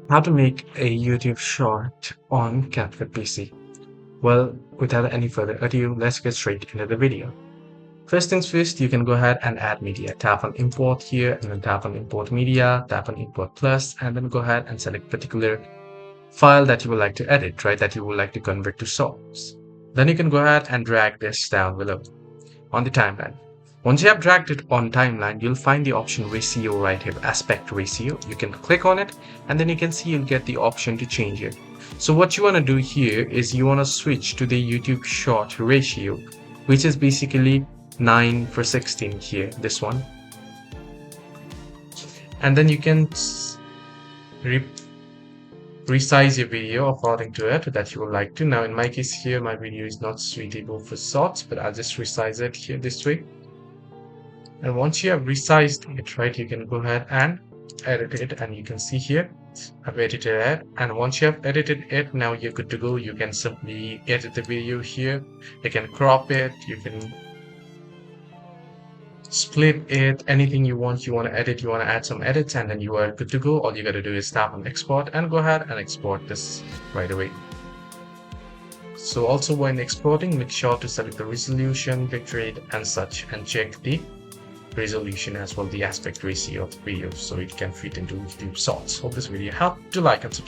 How to make a YouTube short on CapCut PC. Well, without any further ado, let's get straight into the video. First things first, you can go ahead and add media. Tap on import here and then tap on import media, tap on import plus, and then go ahead and select particular file that you would like to edit, right? That you would like to convert to source. Then you can go ahead and drag this down below on the timeline. Once you have dragged it on timeline, you'll find the option ratio right here, aspect ratio. You can click on it and then you can see you'll get the option to change it. So what you want to do here is you want to switch to the YouTube short ratio, which is basically 9:16 here, this one. And then you can resize your video according to it that you would like to. Now in my case here, my video is not suitable for shorts, but I'll just resize it here this way. And once you have resized it, right, you can go ahead and edit it, and you can see here I've edited it. And once you have edited it, now you're good to go. You can simply edit the video here. You can crop it, you can split it, anything you want to edit, you want to add some edits, and then you are good to go. All you got to do is tap on export and go ahead and export this right away. So also when exporting, make sure to select the resolution, bitrate and such, and check the resolution as well, the aspect ratio of the video, so it can fit into YouTube shorts. Hope this video helped. Do like and subscribe.